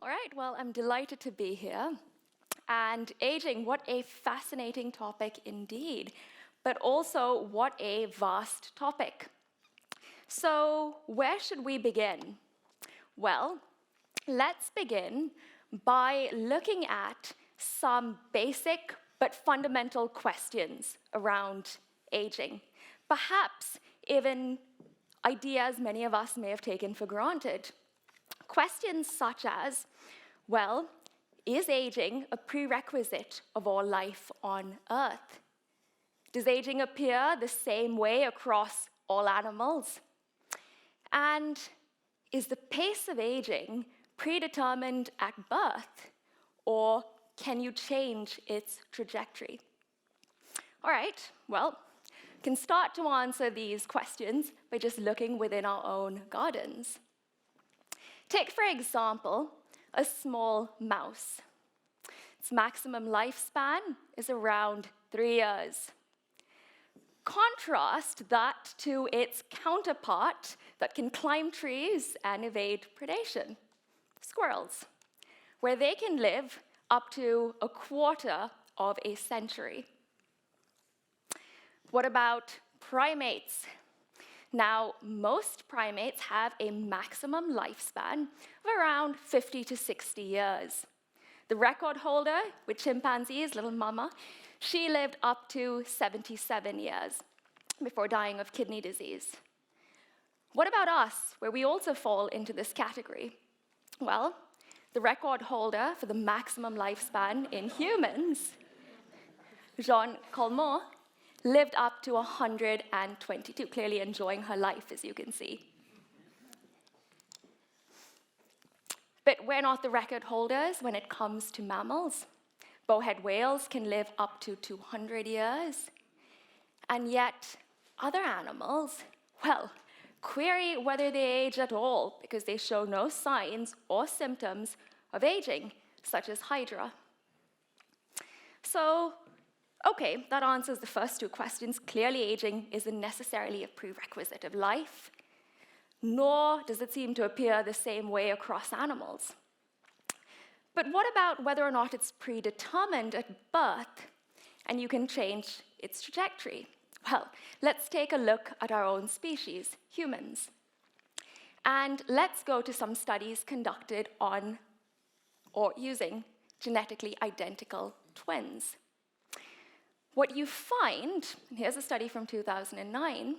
All right, well, I'm delighted to be here. And aging, what a fascinating topic indeed, but also what a vast topic. So, where should we begin? Well, let's begin by looking at some basic but fundamental questions around aging. Perhaps even ideas many of us may have taken for granted. Questions such as, well, is aging a prerequisite of all life on Earth? Does aging appear the same way across all animals? And is the pace of aging predetermined at birth, or can you change its trajectory? All right, well, we can start to answer these questions by just looking within our own gardens. Take, for example, a small mouse. Its maximum lifespan is around 3 years. Contrast that to its counterpart that can climb trees and evade predation, squirrels, where they can live up to a quarter of a century. What about primates? Now, most primates have a maximum lifespan of around 50 to 60 years. The record holder with chimpanzees, little mama, she lived up to 77 years before dying of kidney disease. What about us, where we also fall into this category? Well, the record holder for the maximum lifespan in humans, Jean Calment, lived up to 122, clearly enjoying her life, as you can see. But we're not the record holders when it comes to mammals. Bowhead whales can live up to 200 years. And yet, other animals, well, query whether they age at all because they show no signs or symptoms of aging, such as Hydra. So, okay, that answers the first two questions. Clearly, aging isn't necessarily a prerequisite of life, nor does it seem to appear the same way across animals. But what about whether or not it's predetermined at birth and you can change its trajectory? Well, let's take a look at our own species, humans. And let's go to some studies conducted on or using genetically identical twins. What you find, and here's a study from 2009,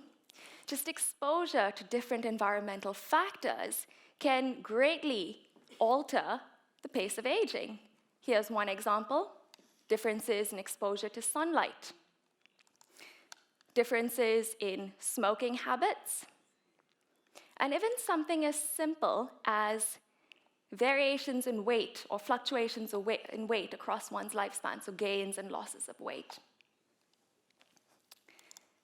just exposure to different environmental factors can greatly alter the pace of aging. Here's one example: differences in exposure to sunlight, differences in smoking habits, and even something as simple as variations in weight or fluctuations in weight across one's lifespan, so gains and losses of weight.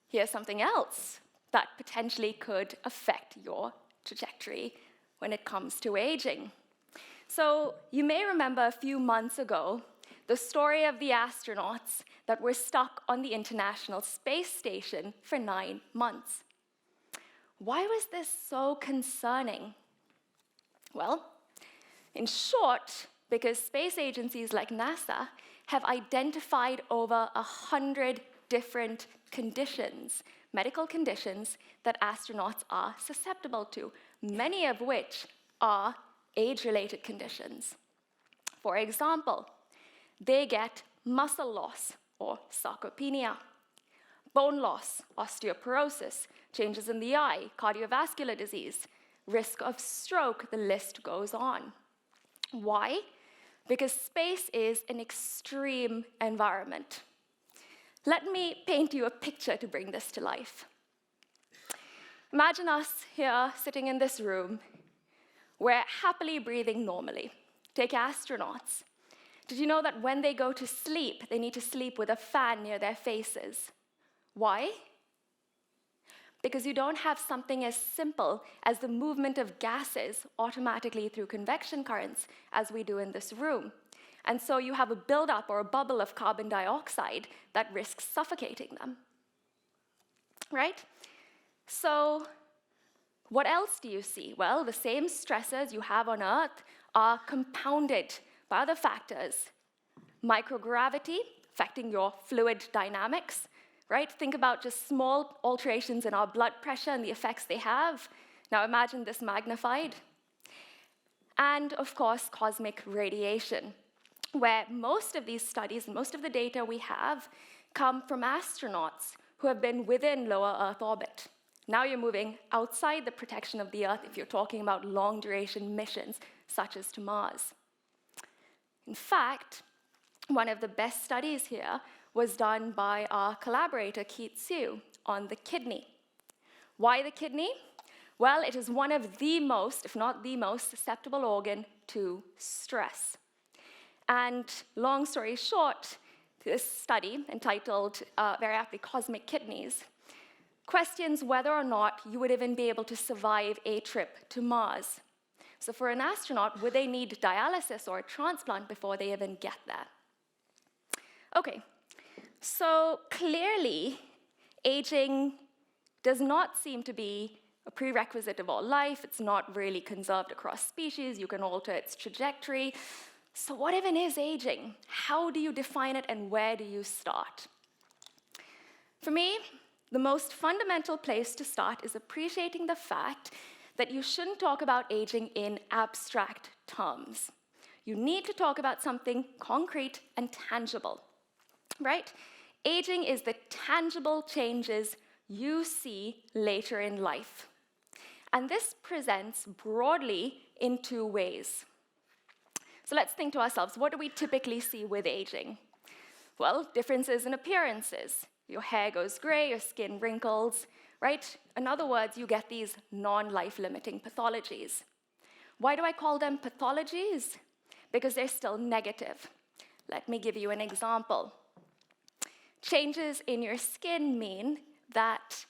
Here's something else that potentially could affect your trajectory when it comes to aging. So you may remember a few months ago the story of the astronauts that were stuck on the International Space Station for 9 months. Why was this so concerning? Well, in short, because space agencies like NASA have identified over 100 different conditions, medical conditions, that astronauts are susceptible to, many of which are age-related conditions. For example, they get muscle loss, or sarcopenia, bone loss, osteoporosis, changes in the eye, cardiovascular disease, risk of stroke, the list goes on. Why? Because space is an extreme environment. Let me paint you a picture to bring this to life. Imagine us here sitting in this room. We're happily breathing normally. Take astronauts. Did you know that when they go to sleep, they need to sleep with a fan near their faces? Why? Because you don't have something as simple as the movement of gases automatically through convection currents as we do in this room. And so you have a buildup or a bubble of carbon dioxide that risks suffocating them. Right? So What else do you see? Well, the same stresses you have on Earth are compounded by other factors. Microgravity, affecting your fluid dynamics, right? Think about just small alterations in our blood pressure and the effects they have. Now imagine this magnified. And of course, cosmic radiation, where most of these studies and most of the data we have come from astronauts who have been within lower Earth orbit. Now you're moving outside the protection of the Earth if you're talking about long-duration missions, such as to Mars. In fact, one of the best studies here was done by our collaborator, Keith Sue, on the kidney. Why the kidney? Well, it is one of the most, if not the most, susceptible organ to stress. And long story short, this study, entitled very aptly Cosmic Kidneys, questions whether or not you would even be able to survive a trip to Mars. So for an astronaut, would they need dialysis or a transplant before they even get there? Okay, so clearly, aging does not seem to be a prerequisite of all life. It's not really conserved across species. You can alter its trajectory. So what even is aging? How do you define it, and where do you start? For me, the most fundamental place to start is appreciating the fact that you shouldn't talk about aging in abstract terms. You need to talk about something concrete and tangible, right? Aging is the tangible changes you see later in life. And this presents broadly in two ways. So let's think to ourselves, what do we typically see with aging? Well, differences in appearances. Your hair goes gray, your skin wrinkles, right? In other words, you get these non-life-limiting pathologies. Why do I call them pathologies? Because they're still negative. Let me give you an example. Changes in your skin mean that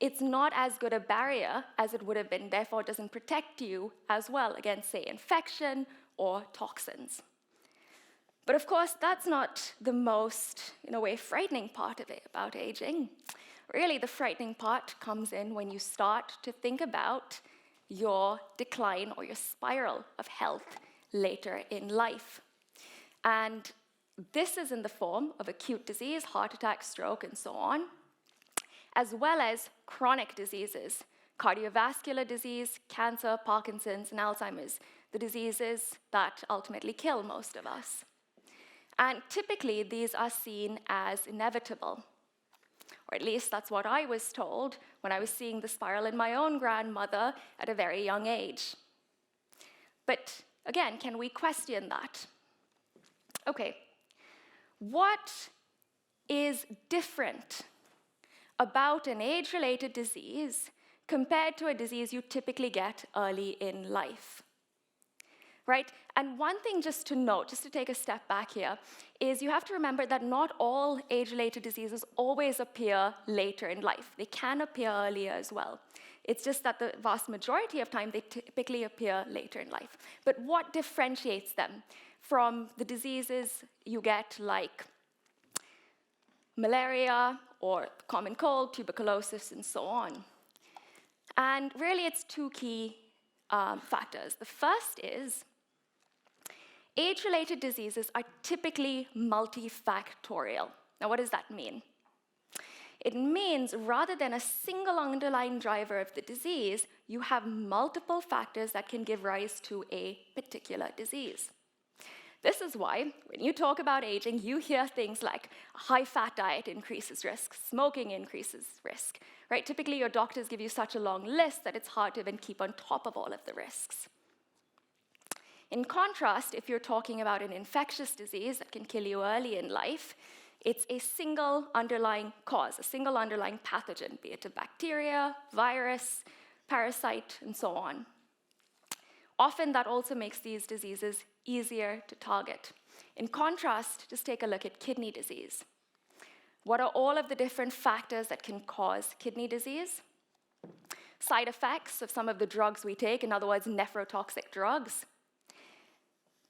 it's not as good a barrier as it would have been, therefore it doesn't protect you as well against, say, infection or toxins. But of course, that's not the most, in a way, frightening part of it about aging. Really, the frightening part comes in when you start to think about your decline or your spiral of health later in life. And this is in the form of acute disease, heart attack, stroke, and so on, as well as chronic diseases, cardiovascular disease, cancer, Parkinson's, and Alzheimer's, the diseases that ultimately kill most of us. And typically, these are seen as inevitable, or at least that's what I was told when I was seeing the spiral in my own grandmother at a very young age. But again, can we question that? Okay, what is different about an age-related disease compared to a disease you typically get early in life? Right? And one thing just to note, just to take a step back here, is you have to remember that not all age-related diseases always appear later in life. They can appear earlier as well. It's just that the vast majority of time, they typically appear later in life. But what differentiates them from the diseases you get like malaria or common cold, tuberculosis, and so on? And really, it's two key factors. The first is age-related diseases are typically multifactorial. Now, what does that mean? It means rather than a single underlying driver of the disease, you have multiple factors that can give rise to a particular disease. This is why, when you talk about aging, you hear things like a high-fat diet increases risk, smoking increases risk, right? Typically, your doctors give you such a long list that it's hard to even keep on top of all of the risks. In contrast, if you're talking about an infectious disease that can kill you early in life, it's a single underlying cause, a single underlying pathogen, be it a bacteria, virus, parasite, and so on. Often that also makes these diseases easier to target. In contrast, just take a look at kidney disease. What are all of the different factors that can cause kidney disease? Side effects of some of the drugs we take, in other words, nephrotoxic drugs.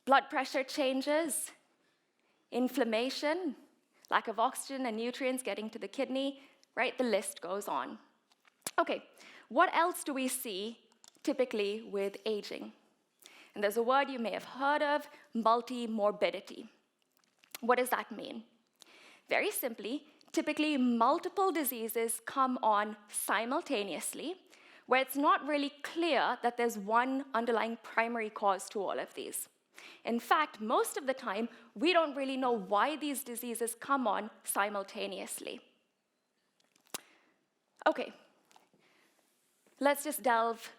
Blood pressure changes, inflammation, lack of oxygen and nutrients getting to the kidney, right? The list goes on. Okay, What else do we see typically with aging? And there's a word you may have heard of, multi-morbidity. What does that mean? Very simply, typically multiple diseases come on simultaneously, where it's not really clear that there's one underlying primary cause to all of these. In fact, most of the time, we don't really know why these diseases come on simultaneously. Okay, let's just delve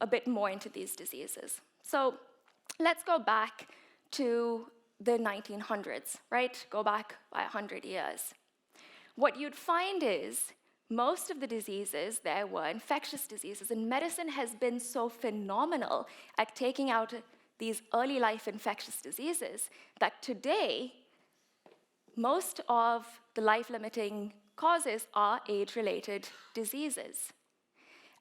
a bit more into these diseases. So let's go back to the 1900s, right? Go back by 100 years. What you'd find is most of the diseases there were infectious diseases, and medicine has been so phenomenal at taking out these early life infectious diseases that today, most of the life-limiting causes are age-related diseases.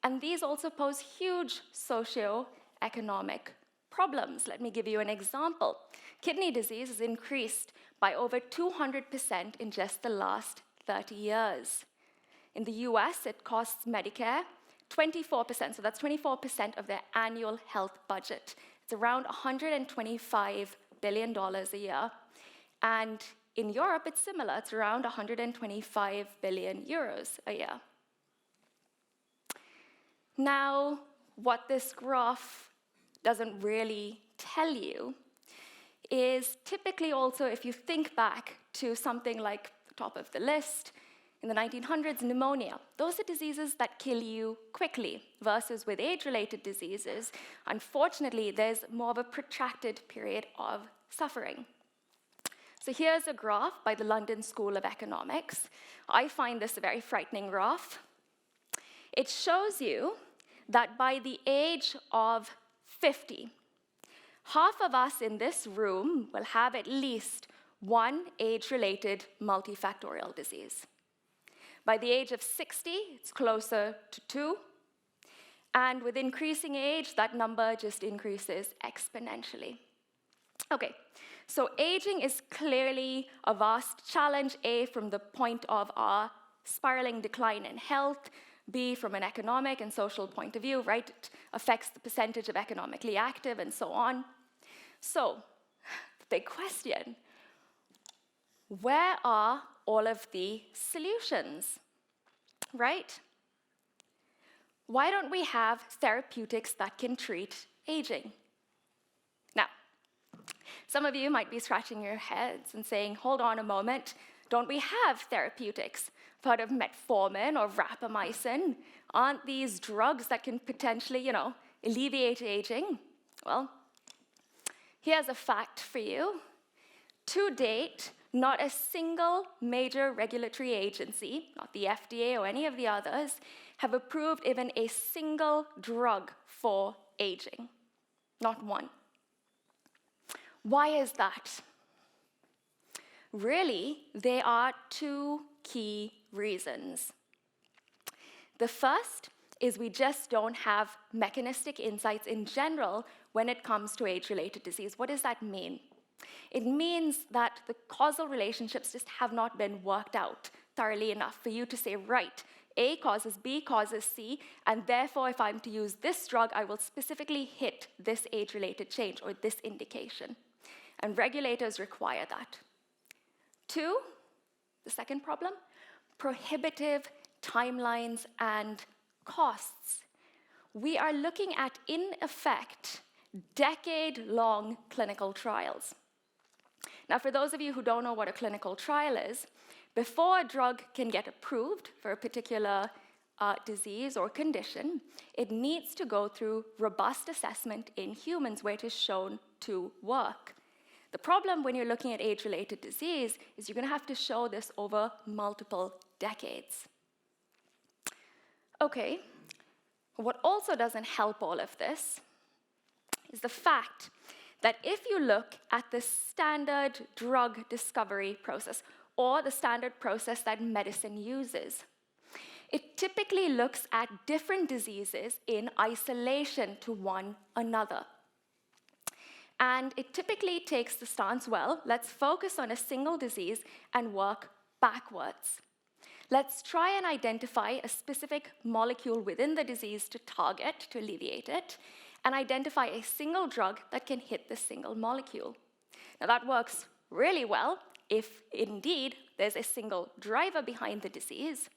And these also pose huge socio-economic problems. Let me give you an example. Kidney disease has increased by over 200% in just the last 30 years. In the US, it costs Medicare 24%, so that's 24% of their annual health budget. It's around $125 billion a year. And in Europe, it's similar. It's around 125 billion euros a year. Now, what this graph doesn't really tell you is typically also, if you think back to something like the top of the list, in the 1900s, pneumonia. Those are diseases that kill you quickly, versus with age-related diseases, unfortunately, there's more of a protracted period of suffering. So here's a graph by the London School of Economics. I find this a very frightening graph. It shows you that by the age of 50, half of us in this room will have at least one age-related multifactorial disease. By the age of 60, it's closer to 2. And with increasing age, that number just increases exponentially. Okay, so aging is clearly a vast challenge, A, from the point of our spiraling decline in health, B, from an economic and social point of view, right? It affects the percentage of economically active and so on. So, the big question, where are all of the solutions, right? Why don't we have therapeutics that can treat aging? Now, some of you might be scratching your heads and saying, hold on a moment, don't we have therapeutics? I've heard of metformin or rapamycin. Aren't these drugs that can potentially, alleviate aging? Well, here's a fact for you. To date, not a single major regulatory agency, not the FDA or any of the others, have approved even a single drug for aging. Not one. Why is that? Really, there are two key reasons. The first is we just don't have mechanistic insights in general when it comes to age-related disease. What does that mean? It means that the causal relationships just have not been worked out thoroughly enough for you to say, right, A causes B causes C, and therefore if I'm to use this drug, I will specifically hit this age-related change or this indication. And regulators require that. Two, the second problem, prohibitive timelines and costs. We are looking at, in effect, decade-long clinical trials. Now, for those of you who don't know what a clinical trial is, before a drug can get approved for a particular disease or condition, it needs to go through robust assessment in humans where it is shown to work. The problem when you're looking at age-related disease is you're going to have to show this over multiple decades. Okay, what also doesn't help all of this is the fact that if you look at the standard drug discovery process, or the standard process that medicine uses, it typically looks at different diseases in isolation to one another. And it typically takes the stance, well, let's focus on a single disease and work backwards. let's try and identify a specific molecule within the disease to target, to alleviate it, and identify a single drug that can hit the single molecule. Now that works really well if indeed there's a single driver behind the disease.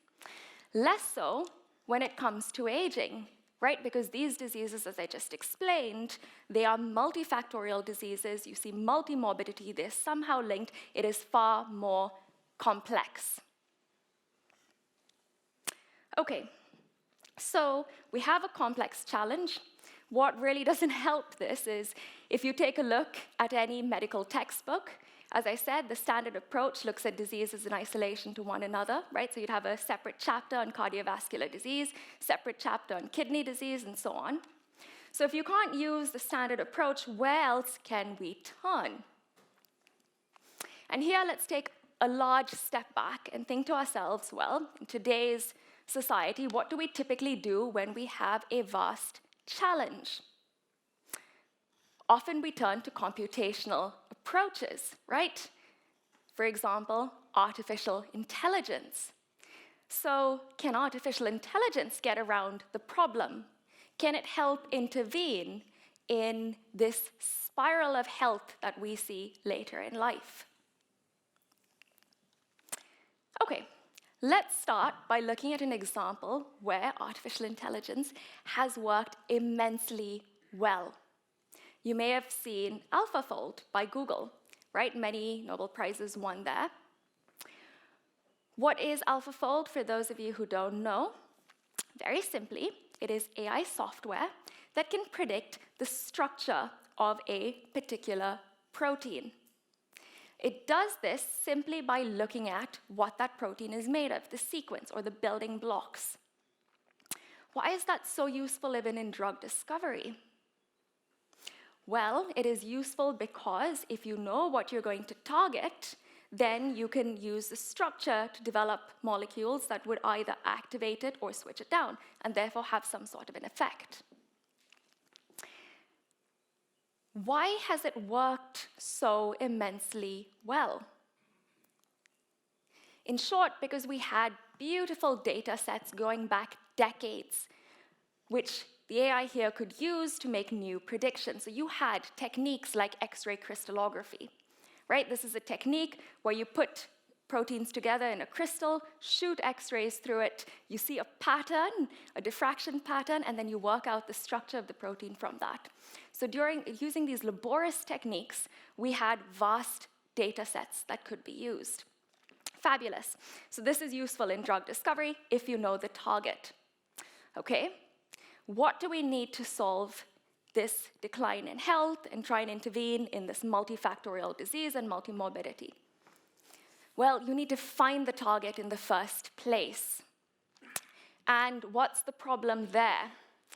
Less so when it comes to aging, right? Because these diseases, as I just explained, they are multifactorial diseases. You see multimorbidity, they're somehow linked. It is far more complex. Okay, so we have a complex challenge. What really doesn't help this is if you take a look at any medical textbook, as I said, the standard approach looks at diseases in isolation to one another, right? So you'd have a separate chapter on cardiovascular disease, separate chapter on kidney disease, and so on. So if you can't use the standard approach, where else can we turn? And here, let's take a large step back and think to ourselves, well, in today's society, what do we typically do when we have a vast challenge? Often we turn to computational approaches, right? For example, artificial intelligence. So can artificial intelligence get around the problem? Can it help intervene in this spiral of health that we see later in life? Okay, let's start by looking at an example where artificial intelligence has worked immensely well. You may have seen AlphaFold by Google, right? Many Nobel Prizes won there. What is AlphaFold, for those of you who don't know? Very simply, it is AI software that can predict the structure of a particular protein. It does this simply by looking at what that protein is made of, the sequence or the building blocks. Why is that so useful even in drug discovery? Well, it is useful because if you know what you're going to target, then you can use the structure to develop molecules that would either activate it or switch it down, and therefore have some sort of an effect. Why has it worked so immensely well? In short, because we had beautiful data sets going back decades, which the AI here could use to make new predictions. So you had techniques like X-ray crystallography, right? This is a technique where you put proteins together in a crystal, shoot X-rays through it, you see a pattern, a diffraction pattern, and then you work out the structure of the protein from that. So using these laborious techniques, we had vast data sets that could be used. Fabulous. So this is useful in drug discovery if you know the target. Okay? What do we need to solve this decline in health and try and intervene in this multifactorial disease and multimorbidity? Well, you need to find the target in the first place. And what's the problem there?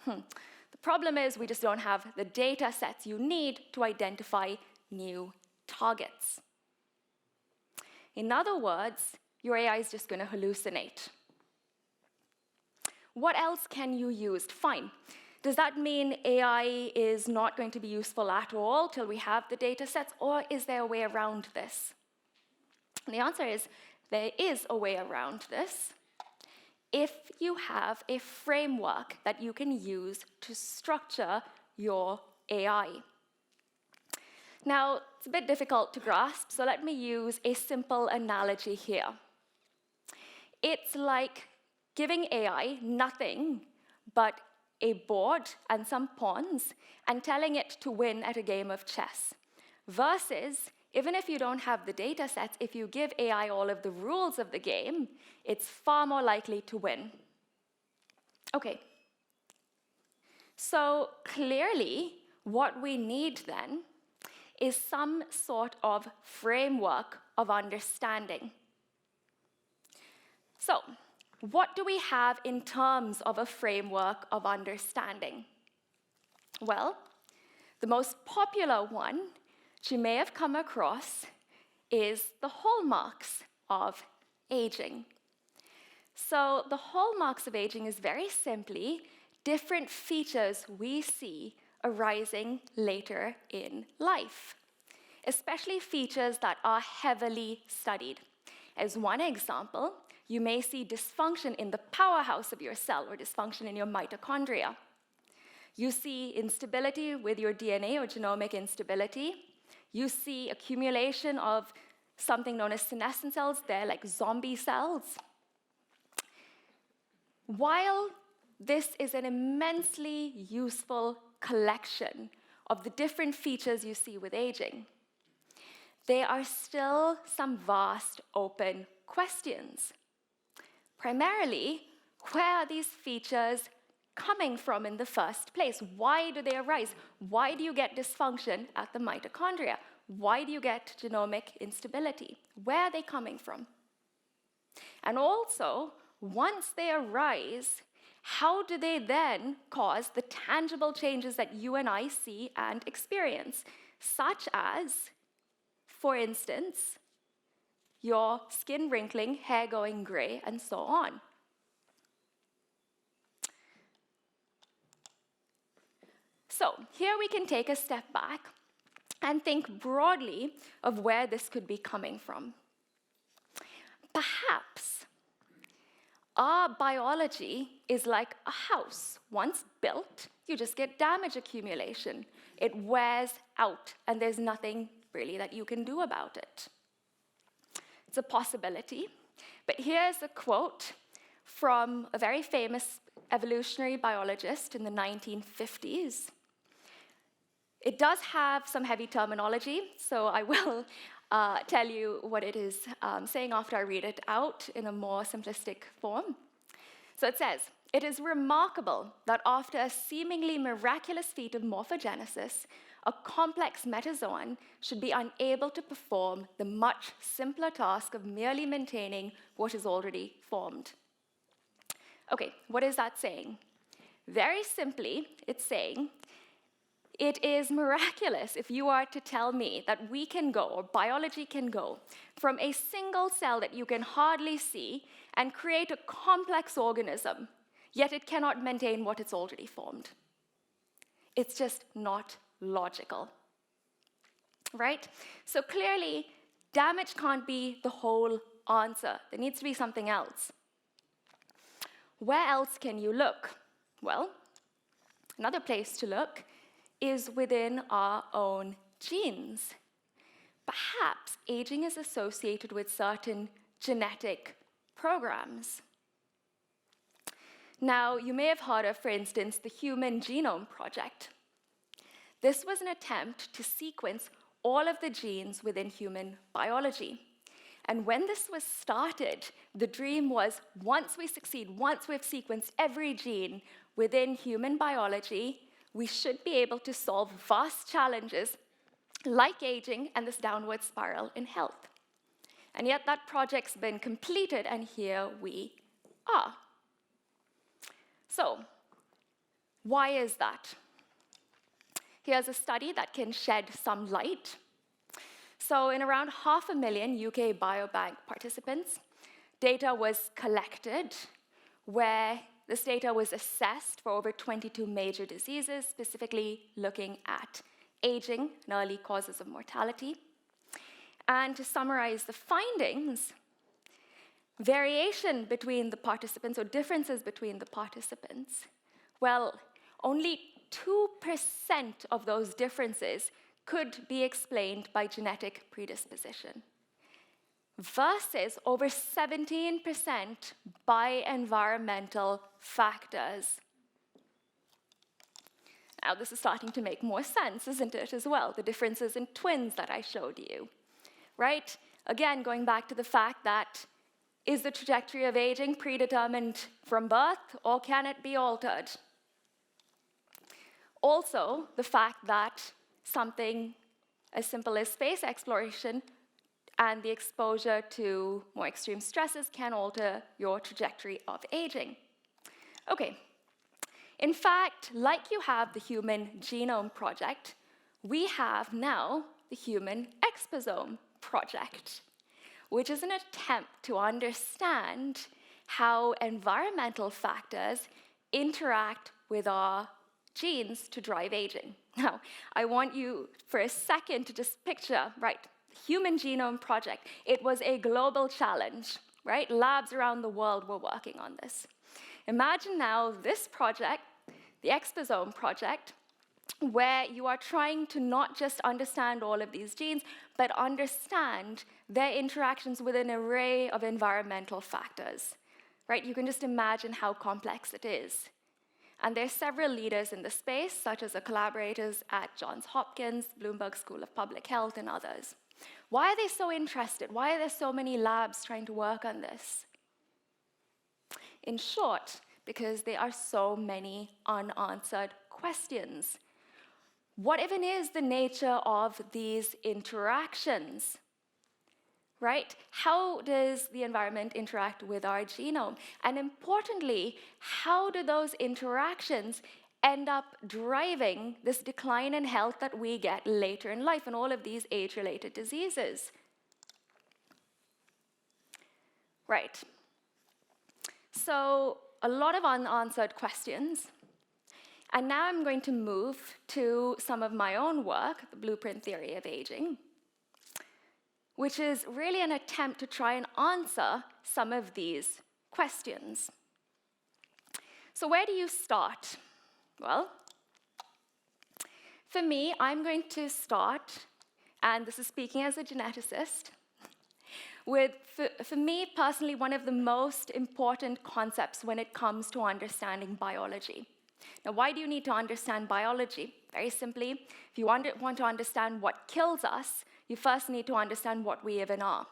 The problem is we just don't have the data sets you need to identify new targets. In other words, your AI is just going to hallucinate. What else can you use? Fine. Does that mean AI is not going to be useful at all till we have the data sets, or is there a way around this? And the answer is, there is a way around this if you have a framework that you can use to structure your AI. Now, it's a bit difficult to grasp, so let me use a simple analogy here. It's like giving AI nothing but a board and some pawns and telling it to win at a game of chess. Versus, even if you don't have the data sets, if you give AI all of the rules of the game, it's far more likely to win. Okay. So clearly, what we need then is some sort of framework of understanding. So, what do we have in terms of a framework of understanding? Well, the most popular one, which you may have come across, is the hallmarks of aging. So the hallmarks of aging is very simply different features we see arising later in life, especially features that are heavily studied. As one example, you may see dysfunction in the powerhouse of your cell or dysfunction in your mitochondria. You see instability with your DNA or genomic instability. You see accumulation of something known as senescent cells. They're like zombie cells. While this is an immensely useful collection of the different features you see with aging, there are still some vast open questions. Primarily, where are these features coming from in the first place? Why do they arise? Why do you get dysfunction at the mitochondria? Why do you get genomic instability? Where are they coming from? And also, once they arise, how do they then cause the tangible changes that you and I see and experience, such as, for instance, your skin wrinkling, hair going gray, and so on? So here we can take a step back and think broadly of where this could be coming from. Perhaps our biology is like a house. Once built, you just get damage accumulation. It wears out, and there's nothing really that you can do about it. It's a possibility, but here's a quote from a very famous evolutionary biologist in the 1950s. It does have some heavy terminology, so I will tell you what it is saying after I read it out in a more simplistic form. So it says, "It is remarkable that after a seemingly miraculous feat of morphogenesis, a complex metazoan should be unable to perform the much simpler task of merely maintaining what is already formed." Okay, what is that saying? Very simply, it's saying, it is miraculous if you are to tell me that we can go, or biology can go, from a single cell that you can hardly see and create a complex organism, yet it cannot maintain what it's already formed. It's just not logical, right? So clearly, damage can't be the whole answer. There needs to be something else. Where else can you look? Well, another place to look is within our own genes. Perhaps aging is associated with certain genetic programs. Now, you may have heard of, for instance, the Human Genome Project. This was an attempt to sequence all of the genes within human biology. And when this was started, the dream was, once we succeed, once we've sequenced every gene within human biology, we should be able to solve vast challenges like aging and this downward spiral in health. And yet that project's been completed, and here we are. So, why is that? Here's a study that can shed some light. So in around 500,000 UK Biobank participants, data was collected where this data was assessed for over 22 major diseases, specifically looking at aging and early causes of mortality. And to summarize the findings, variation between the participants, or differences between the participants, well, only 2% of those differences could be explained by genetic predisposition, versus over 17% by environmental factors. Now, this is starting to make more sense, isn't it, as well? The differences in twins that I showed you, right? Again, going back to the fact that, is the trajectory of aging predetermined from birth, or can it be altered? Also, the fact that something as simple as space exploration and the exposure to more extreme stresses can alter your trajectory of aging. Okay, in fact, like you have the Human Genome Project, we have now the Human Exposome Project, which is an attempt to understand how environmental factors interact with our genes to drive aging. Now, I want you for a second to just picture, right, Human Genome Project. It was a global challenge, right? Labs around the world were working on this. Imagine now this project, the exposome project, where you are trying to not just understand all of these genes, but understand their interactions with an array of environmental factors, right? You can just imagine how complex it is. And there are several leaders in the space, such as the collaborators at Johns Hopkins, Bloomberg School of Public Health, and others. Why are they so interested? Why are there so many labs trying to work on this? In short, because there are so many unanswered questions. What even is the nature of these interactions? Right? How does the environment interact with our genome? And importantly, how do those interactions end up driving this decline in health that we get later in life and all of these age-related diseases? Right. So a lot of unanswered questions. And now I'm going to move to some of my own work, the blueprint theory of aging, which is really an attempt to try and answer some of these questions. So where do you start? Well, for me, I'm going to start, and this is speaking as a geneticist, with, for me personally, one of the most important concepts when it comes to understanding biology. Now, why do you need to understand biology? Very simply, if you want to understand what kills us, you first need to understand what we even are.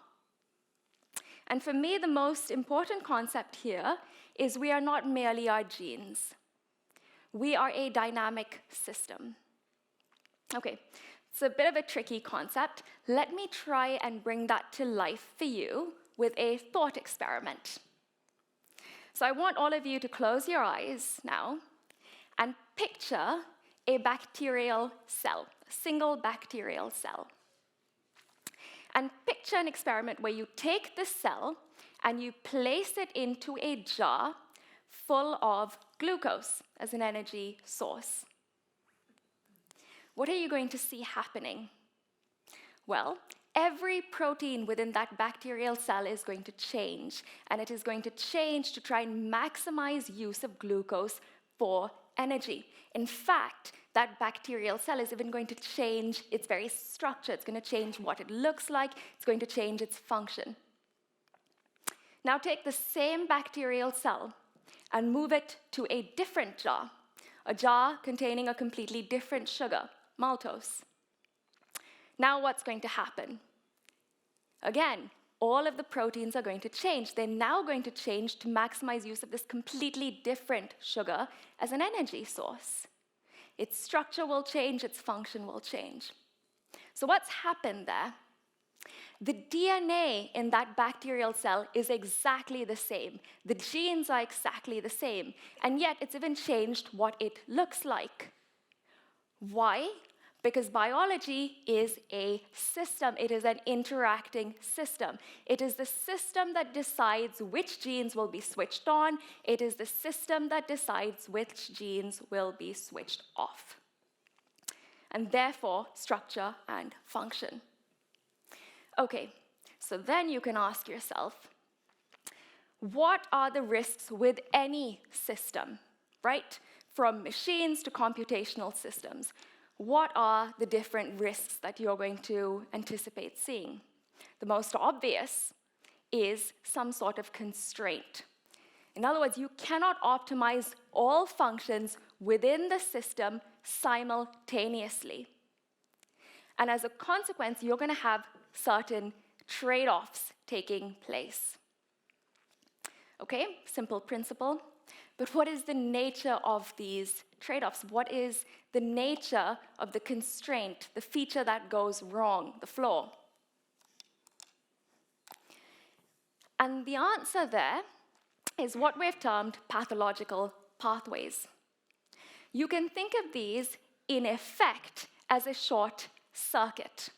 And for me, the most important concept here is we are not merely our genes. We are a dynamic system. Okay, it's a bit of a tricky concept. Let me try and bring that to life for you with a thought experiment. So I want all of you to close your eyes now and picture a bacterial cell, a single bacterial cell. And picture an experiment where you take the cell and you place it into a jar full of glucose as an energy source. What are you going to see happening? Well, every protein within that bacterial cell is going to change, and it is going to change to try and maximize use of glucose for energy. In fact, that bacterial cell is even going to change its very structure. It's going to change what it looks like. It's going to change its function. Now take the same bacterial cell and move it to a different jar, a jar containing a completely different sugar, maltose. Now what's going to happen? Again, all of the proteins are going to change. They're now going to change to maximize use of this completely different sugar as an energy source. Its structure will change, its function will change. So what's happened there? The DNA in that bacterial cell is exactly the same. The genes are exactly the same, and yet it's even changed what it looks like. Why? Because biology is a system. It is an interacting system. It is the system that decides which genes will be switched on. It is the system that decides which genes will be switched off. And therefore, structure and function. Okay, so then you can ask yourself, what are the risks with any system, right? From machines to computational systems. What are the different risks that you're going to anticipate seeing? The most obvious is some sort of constraint. In other words, you cannot optimize all functions within the system simultaneously. And as a consequence, you're going to have certain trade-offs taking place. Okay, simple principle. But what is the nature of these trade-offs? What is the nature of the constraint, the feature that goes wrong, the flaw? And the answer there is what we've termed pathological pathways. You can think of these, in effect, as a short circuit.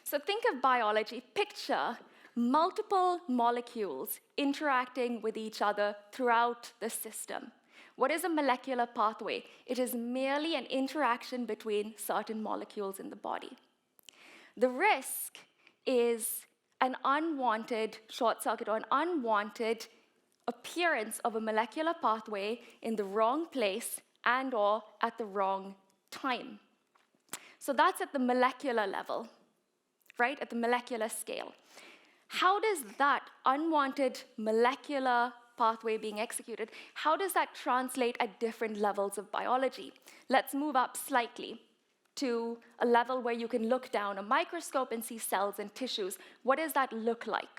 So think of biology, picture multiple molecules interacting with each other throughout the system. What is a molecular pathway? It is merely an interaction between certain molecules in the body. The risk is an unwanted short circuit or an unwanted appearance of a molecular pathway in the wrong place and or at the wrong time. So that's at the molecular level, right, at the molecular scale. How does that unwanted molecular pathway being executed, how does that translate at different levels of biology? Let's move up slightly to a level where you can look down a microscope and see cells and tissues. What does that look like?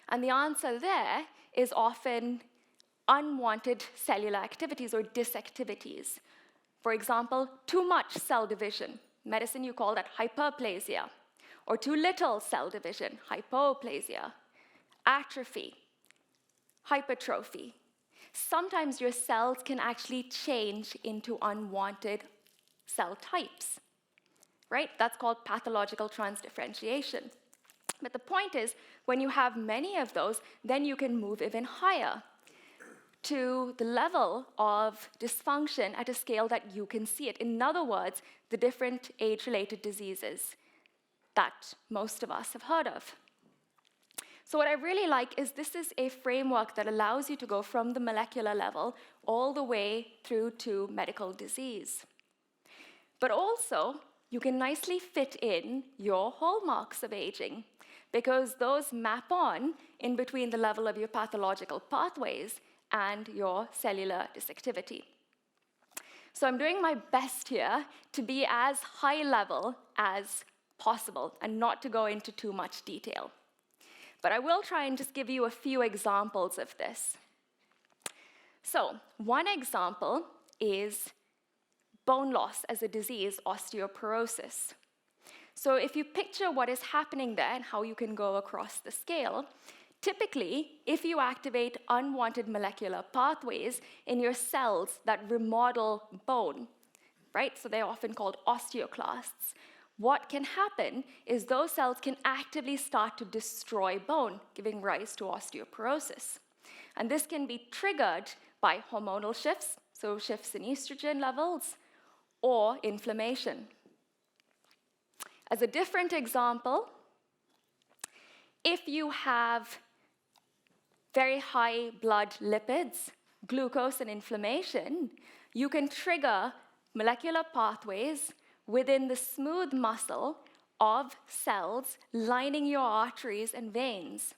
And the answer there is often unwanted cellular activities or dysactivities. For example, too much cell division. Medicine, you call that hyperplasia. Or too little cell division, hypoplasia. Atrophy, hypertrophy. Sometimes your cells can actually change into unwanted cell types, right? That's called pathological transdifferentiation. But the point is, when you have many of those, then you can move even higher to the level of dysfunction at a scale that you can see it. In other words, the different age-related diseases that most of us have heard of. So what I really like is this is a framework that allows you to go from the molecular level all the way through to medical disease. But also, you can nicely fit in your hallmarks of aging, because those map on in between the level of your pathological pathways and your cellular dysactivity. So I'm doing my best here to be as high level as possible and not to go into too much detail. But I will try and just give you a few examples of this. So one example is bone loss as a disease, osteoporosis. So if you picture what is happening there and how you can go across the scale, typically, if you activate unwanted molecular pathways in your cells that remodel bone, right? So they're often called osteoclasts. What can happen is those cells can actively start to destroy bone, giving rise to osteoporosis. And this can be triggered by hormonal shifts, so shifts in estrogen levels, or inflammation. As a different example, if you have very high blood lipids, glucose, and inflammation, you can trigger molecular pathways within the smooth muscle of cells lining your arteries and veins.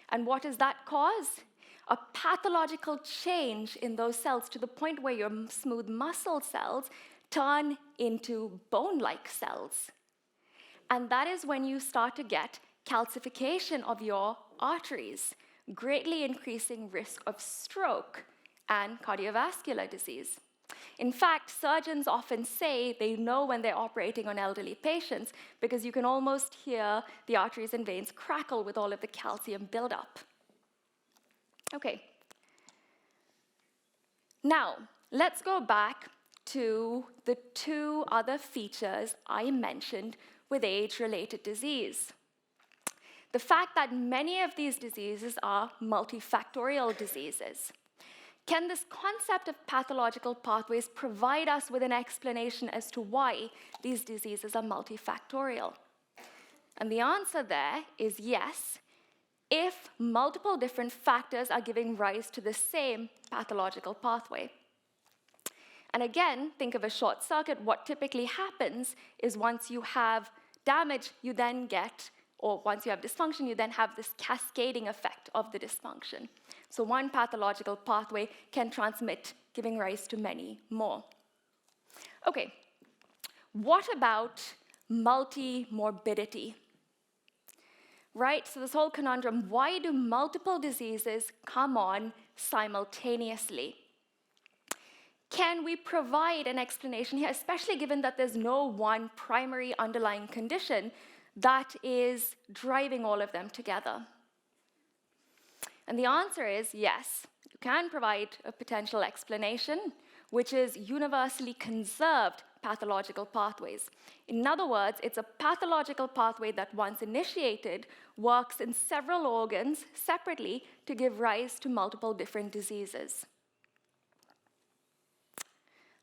And what does that cause? A pathological change in those cells to the point where your smooth muscle cells turn into bone-like cells. And that is when you start to get calcification of your arteries, greatly increasing risk of stroke and cardiovascular disease. In fact, surgeons often say they know when they're operating on elderly patients because you can almost hear the arteries and veins crackle with all of the calcium buildup. Okay. Now, let's go back to the two other features I mentioned with age-related disease. The fact that many of these diseases are multifactorial diseases. Can this concept of pathological pathways provide us with an explanation as to why these diseases are multifactorial? And the answer there is yes, if multiple different factors are giving rise to the same pathological pathway. And again, think of a short circuit. What typically happens is once you have damage, you then get, or once you have dysfunction, you then have this cascading effect of the dysfunction. So one pathological pathway can transmit, giving rise to many more. Okay, what about multi-morbidity? Right, so this whole conundrum, why do multiple diseases come on simultaneously? Can we provide an explanation here, especially given that there's no one primary underlying condition that is driving all of them together? And the answer is yes. You can provide a potential explanation, which is universally conserved pathological pathways. In other words, it's a pathological pathway that once initiated works in several organs separately to give rise to multiple different diseases.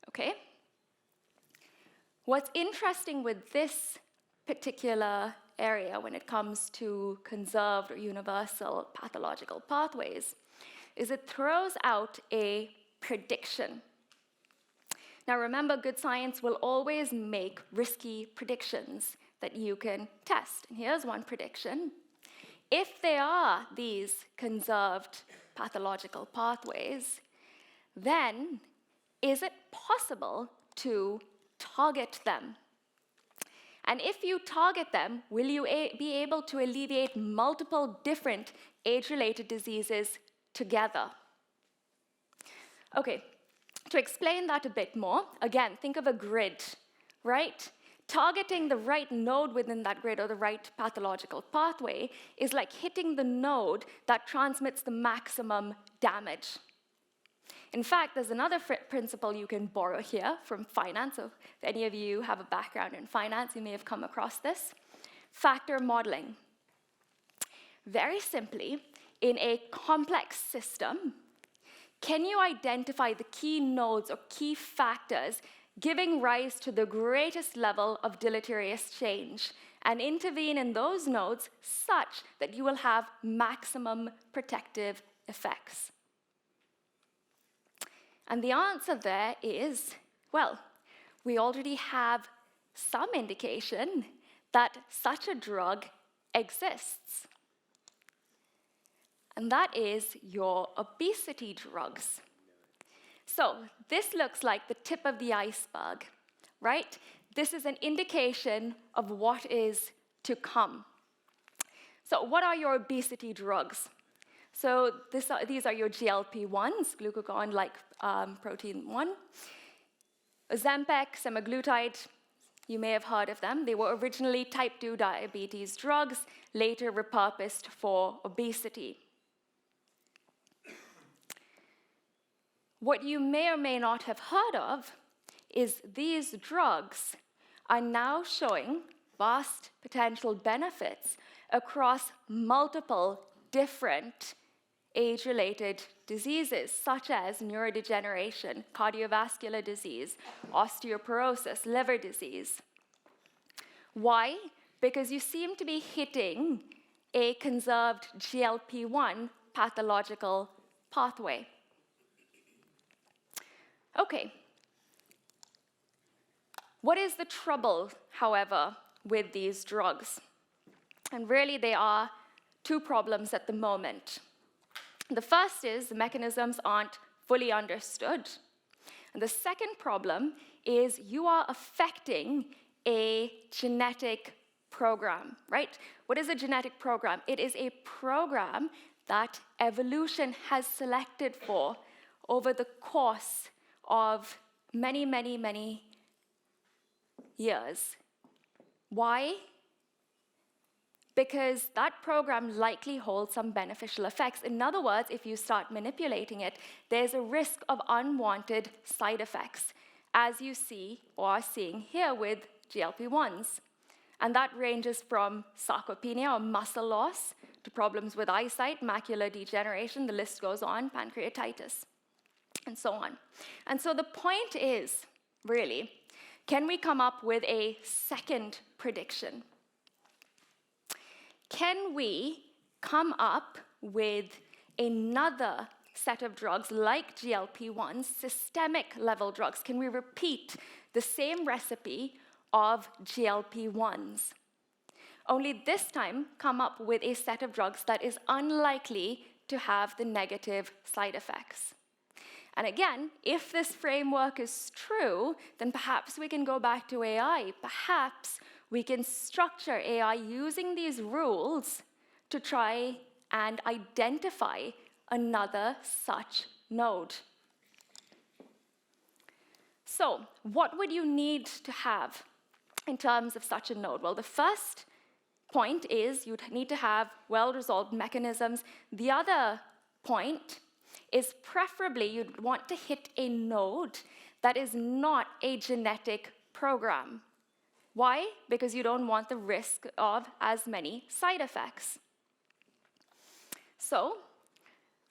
Okay? What's interesting with this particular area when it comes to conserved or universal pathological pathways is it throws out a prediction. Now remember, good science will always make risky predictions that you can test. And here's one prediction. If there are these conserved pathological pathways, then is it possible to target them? And if you target them, will you be able to alleviate multiple different age-related diseases together? Okay, to explain that a bit more, again, think of a grid, right? Targeting the right node within that grid or the right pathological pathway is like hitting the node that transmits the maximum damage. In fact, there's another principle you can borrow here from finance. So if any of you have a background in finance, you may have come across this. Factor modeling. Very simply, in a complex system, can you identify the key nodes or key factors giving rise to the greatest level of deleterious change and intervene in those nodes such that you will have maximum protective effects? And the answer there is, well, we already have some indication that such a drug exists. And that is your obesity drugs. So this looks like the tip of the iceberg, right? This is an indication of what is to come. So what are your obesity drugs? So these are your GLP-1s, glucagon-like protein 1. Ozempic, semaglutide, you may have heard of them. They were originally type 2 diabetes drugs, later repurposed for obesity. What you may or may not have heard of is these drugs are now showing vast potential benefits across multiple different age-related diseases, such as neurodegeneration, cardiovascular disease, osteoporosis, liver disease. Why? Because you seem to be hitting a conserved GLP-1 pathological pathway. Okay. What is the trouble, however, with these drugs? And really, there are two problems at the moment. The first is the mechanisms aren't fully understood. And the second problem is you are affecting a genetic program, right? What is a genetic program? It is a program that evolution has selected for over the course of many, many, many years. Why? Because that program likely holds some beneficial effects. In other words, if you start manipulating it, there's a risk of unwanted side effects, as you see or are seeing here with GLP-1s. And that ranges from sarcopenia or muscle loss to problems with eyesight, macular degeneration, the list goes on, pancreatitis, and so on. And so the point is, really, can we come up with a second prediction? Can we come up with another set of drugs like GLP-1s, systemic level drugs? Can we repeat the same recipe of GLP-1s? Only this time come up with a set of drugs that is unlikely to have the negative side effects. And again, if this framework is true, then perhaps we can go back to AI. Perhaps we can structure AI using these rules to try and identify another such node. So, what would you need to have in terms of such a node? Well, the first point is you'd need to have well-resolved mechanisms. The other point is preferably you'd want to hit a node that is not a genetic program. Why? Because you don't want the risk of as many side effects. So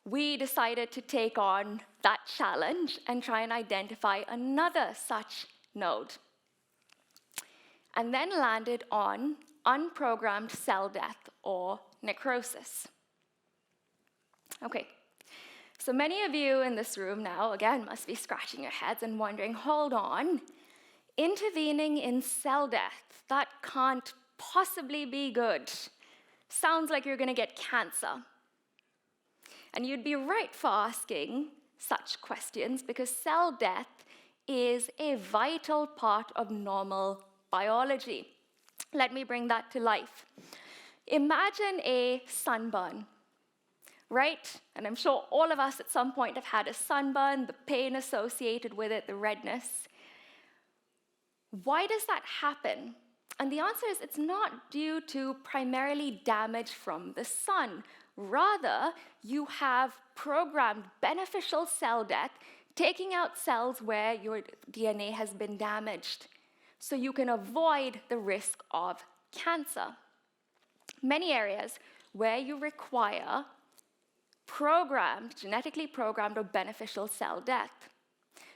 we decided to take on that challenge and try and identify another such node. And then landed on unprogrammed cell death or necrosis. Okay, so many of you in this room now, again, must be scratching your heads and wondering, hold on, intervening in cell death, that can't possibly be good. Sounds like you're going to get cancer. And you'd be right for asking such questions because cell death is a vital part of normal biology. Let me bring that to life. Imagine a sunburn, right? And I'm sure all of us at some point have had a sunburn, the pain associated with it, the redness. Why does that happen? And the answer is it's not due to primarily damage from the sun. Rather, you have programmed beneficial cell death, taking out cells where your DNA has been damaged, so you can avoid the risk of cancer. Many areas where you require genetically programmed or beneficial cell death.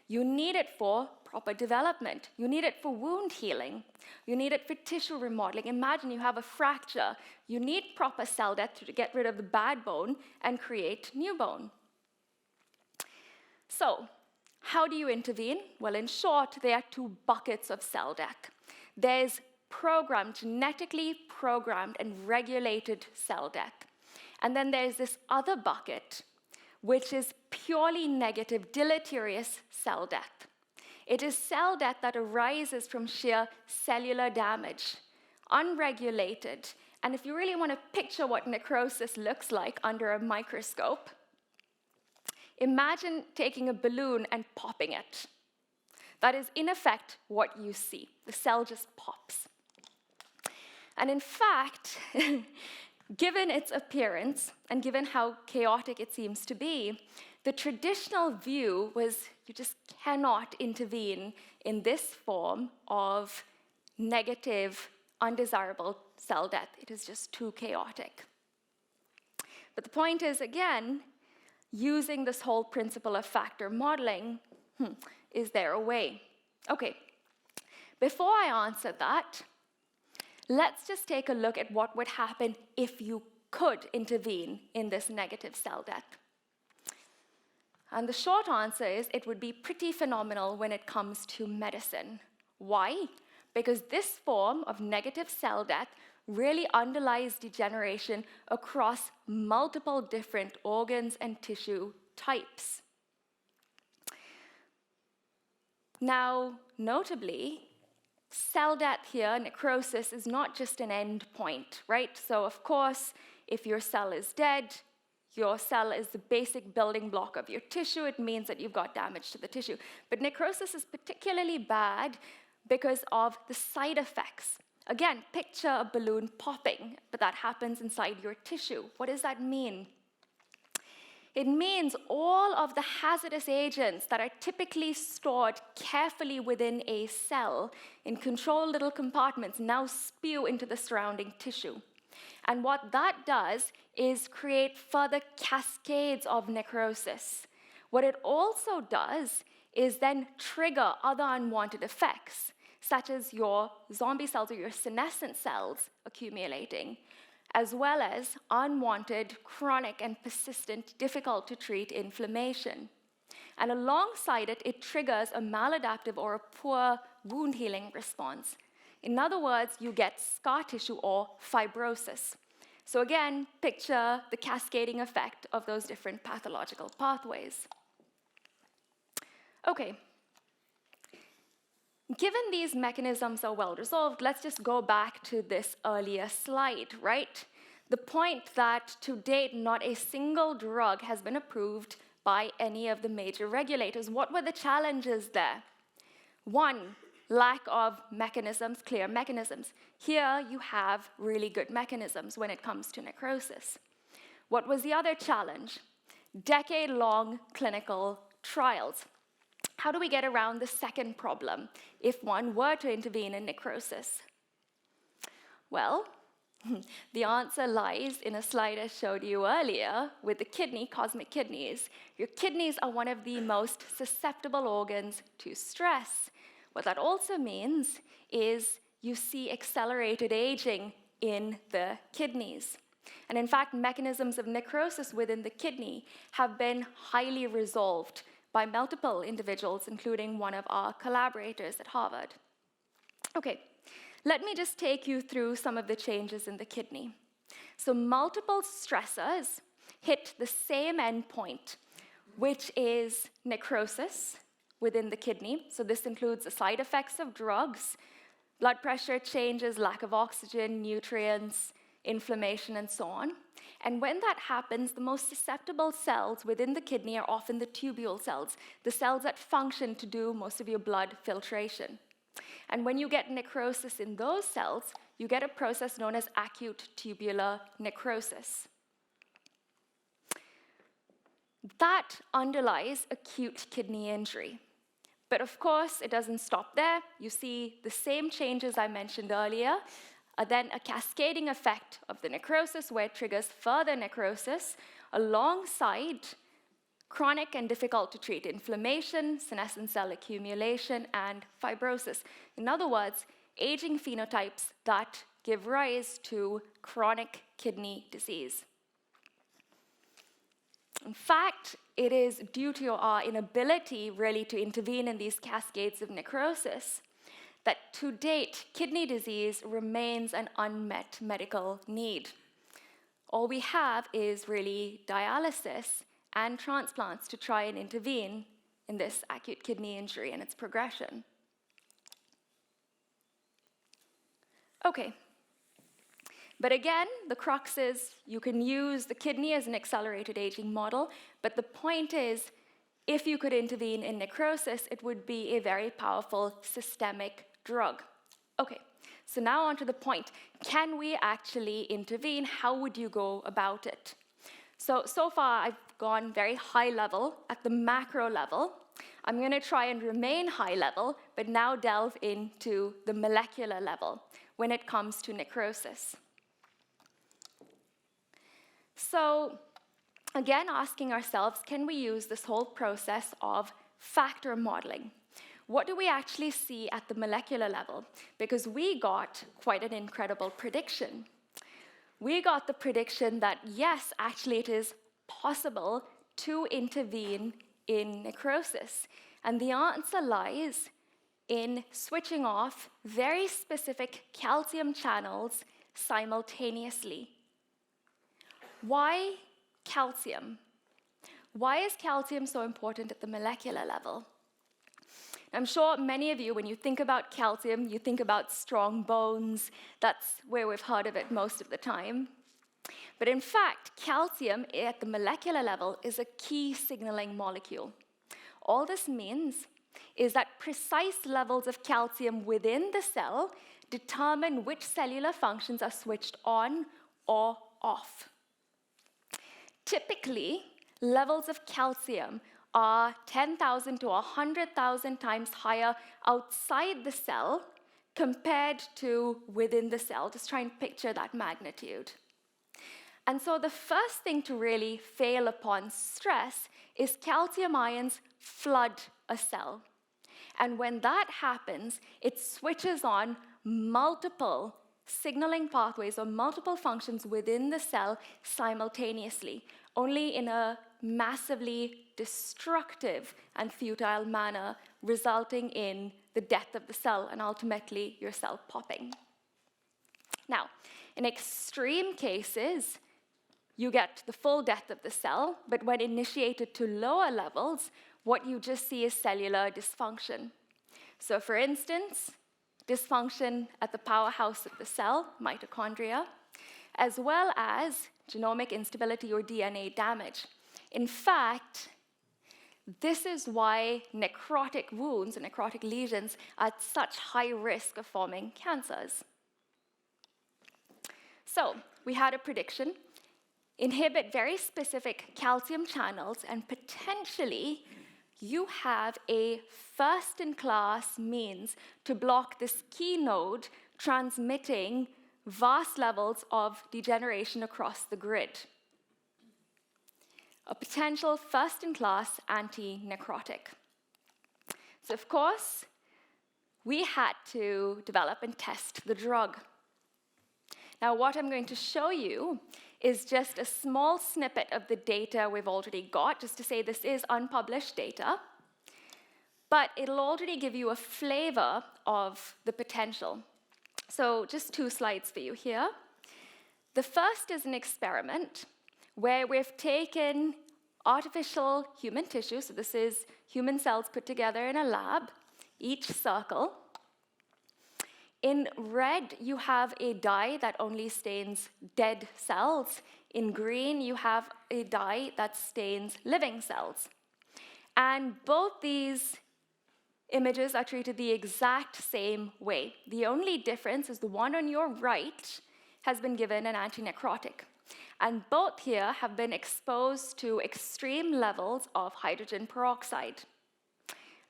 You need it for proper development. You need it for wound healing. You need it for tissue remodeling. Imagine you have a fracture. You need proper cell death to get rid of the bad bone and create new bone. So, how do you intervene? Well, in short, there are two buckets of cell death. There's genetically programmed and regulated cell death. And then there's this other bucket, which is purely negative, deleterious cell death. It is cell death that arises from sheer cellular damage, unregulated. And if you really want to picture what necrosis looks like under a microscope, imagine taking a balloon and popping it. That is, in effect, what you see. The cell just pops. And in fact, given its appearance and given how chaotic it seems to be, the traditional view was you just cannot intervene in this form of negative, undesirable cell death. It is just too chaotic. But the point is, again, using this whole principle of factor modeling, is there a way? Okay, before I answer that, let's just take a look at what would happen if you could intervene in this negative cell death. And the short answer is it would be pretty phenomenal when it comes to medicine. Why? Because this form of negative cell death really underlies degeneration across multiple different organs and tissue types. Now, notably, cell death here, necrosis, is not just an end point, right? So, of course, if your cell is dead, your cell is the basic building block of your tissue. It means that you've got damage to the tissue. But necrosis is particularly bad because of the side effects. Again, picture a balloon popping, but that happens inside your tissue. What does that mean? It means all of the hazardous agents that are typically stored carefully within a cell in controlled little compartments now spew into the surrounding tissue. And what that does is create further cascades of necrosis. What it also does is then trigger other unwanted effects, such as your zombie cells or your senescent cells accumulating, as well as unwanted, chronic, and persistent, difficult-to-treat inflammation. And alongside it, it triggers a maladaptive or a poor wound healing response. In other words, you get scar tissue or fibrosis. So again, picture the cascading effect of those different pathological pathways. Okay. Given these mechanisms are well resolved, let's just go back to this earlier slide, right? The point that to date not a single drug has been approved by any of the major regulators. What were the challenges there? One, lack of mechanisms, clear mechanisms. Here you have really good mechanisms when it comes to necrosis. What was the other challenge? Decade-long clinical trials. How do we get around the second problem if one were to intervene in necrosis? Well, the answer lies in a slide I showed you earlier with the kidney, cosmic kidneys. Your kidneys are one of the most susceptible organs to stress. What that also means is you see accelerated aging in the kidneys. And in fact, mechanisms of necrosis within the kidney have been highly resolved by multiple individuals, including one of our collaborators at Harvard. Okay, let me just take you through some of the changes in the kidney. So multiple stressors hit the same endpoint, which is necrosis within the kidney. So this includes the side effects of drugs, blood pressure changes, lack of oxygen, nutrients, inflammation, and so on. And when that happens, the most susceptible cells within the kidney are often the tubule cells, the cells that function to do most of your blood filtration. And when you get necrosis in those cells, you get a process known as acute tubular necrosis. That underlies acute kidney injury. But of course, it doesn't stop there. You see the same changes I mentioned earlier, then a cascading effect of the necrosis where it triggers further necrosis alongside chronic and difficult to treat inflammation, senescent cell accumulation, and fibrosis. In other words, aging phenotypes that give rise to chronic kidney disease. In fact, it is due to our inability really to intervene in these cascades of necrosis that to date, kidney disease remains an unmet medical need. All we have is really dialysis and transplants to try and intervene in this acute kidney injury and its progression. Okay. But again, the crux is you can use the kidney as an accelerated aging model, but the point is, if you could intervene in necrosis, it would be a very powerful systemic drug. Okay, so now on to the point. Can we actually intervene? How would you go about it? So far I've gone very high level at the macro level. I'm going to try and remain high level, but now delve into the molecular level when it comes to necrosis. So again, asking ourselves, can we use this whole process of factor modeling? What do we actually see at the molecular level? Because we got quite an incredible prediction. We got the prediction that, yes, actually it is possible to intervene in necrosis. And the answer lies in switching off very specific calcium channels simultaneously. Why calcium? Why is calcium so important at the molecular level? I'm sure many of you, when you think about calcium, you think about strong bones. That's where we've heard of it most of the time. But in fact, calcium at the molecular level is a key signaling molecule. All this means is that precise levels of calcium within the cell determine which cellular functions are switched on or off. Typically, levels of calcium are 10,000 to 100,000 times higher outside the cell compared to within the cell. Just try and picture that magnitude. And so the first thing to really fail upon stress is calcium ions flood a cell. And when that happens, it switches on multiple signaling pathways or multiple functions within the cell simultaneously, only in a massively destructive and futile manner, resulting in the death of the cell and ultimately your cell popping. Now, in extreme cases, you get the full death of the cell, but when initiated to lower levels, what you just see is cellular dysfunction. So for instance, dysfunction at the powerhouse of the cell, mitochondria, as well as genomic instability or DNA damage. In fact, this is why necrotic wounds and necrotic lesions are at such high risk of forming cancers. So we had a prediction: inhibit very specific calcium channels, and potentially you have a first-in-class means to block this key node transmitting vast levels of degeneration across the grid. A potential first-in-class anti-necrotic. So of course, we had to develop and test the drug. Now, what I'm going to show you is just a small snippet of the data we've already got, just to say this is unpublished data, but it'll already give you a flavor of the potential. So just 2 slides for you here. The first is an experiment where we've taken artificial human tissue, so this is human cells put together in a lab, each circle. In red, you have a dye that only stains dead cells. In green, you have a dye that stains living cells. And both these images are treated the exact same way. The only difference is the one on your right has been given an anti-necrotic. And both here have been exposed to extreme levels of hydrogen peroxide.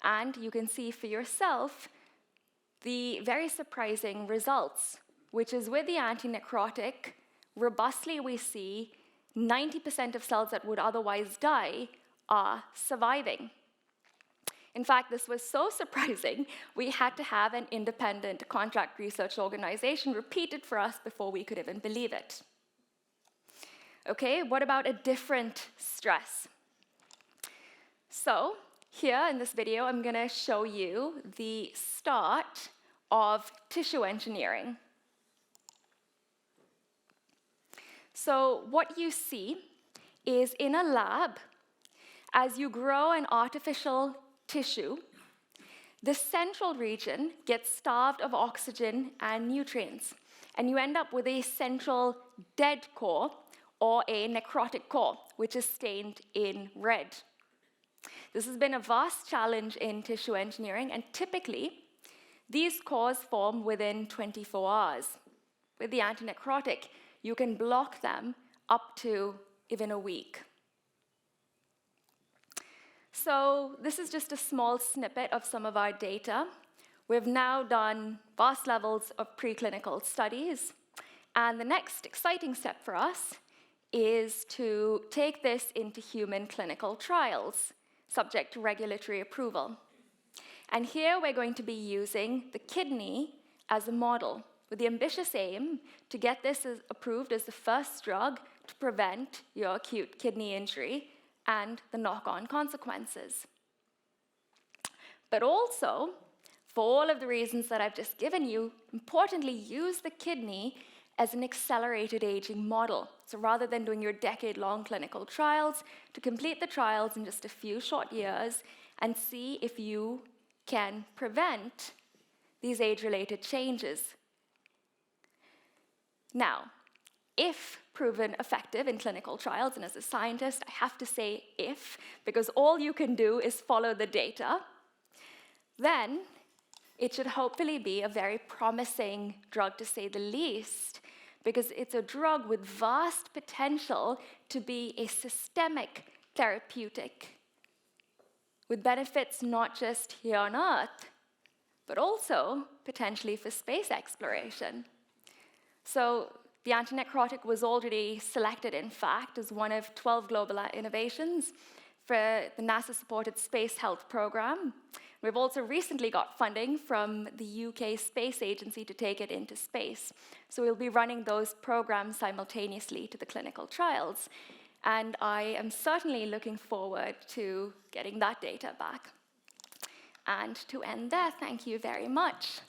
And you can see for yourself the very surprising results, which is with the anti-necrotic, robustly we see 90% of cells that would otherwise die are surviving. In fact, this was so surprising, we had to have an independent contract research organization repeat it for us before we could even believe it. Okay, what about a different stress? So, here in this video, I'm going to show you the start of tissue engineering. So what you see is in a lab, as you grow an artificial tissue, the central region gets starved of oxygen and nutrients, and you end up with a central dead core or a necrotic core, which is stained in red. This has been a vast challenge in tissue engineering, and typically, these cores form within 24 hours. With the anti-necrotic, you can block them up to even a week. So this is just a small snippet of some of our data. We've now done vast levels of preclinical studies, and the next exciting step for us is to take this into human clinical trials, subject to regulatory approval. And here we're going to be using the kidney as a model, with the ambitious aim to get this approved as the first drug to prevent your acute kidney injury and the knock-on consequences. But also, for all of the reasons that I've just given you, importantly, use the kidney as an accelerated aging model. So rather than doing your decade-long clinical trials, to complete the trials in just a few short years and see if you can prevent these age-related changes. Now, if proven effective in clinical trials, and as a scientist, I have to say if, because all you can do is follow the data, then it should hopefully be a very promising drug, to say the least, because it's a drug with vast potential to be a systemic therapeutic, with benefits not just here on Earth, but also potentially for space exploration. So the anti-necrotic was already selected, in fact, as one of 12 global innovations for the NASA-supported Space Health Program. We've also recently got funding from the UK Space Agency to take it into space. So we'll be running those programs simultaneously to the clinical trials. And I am certainly looking forward to getting that data back. And to end there, thank you very much.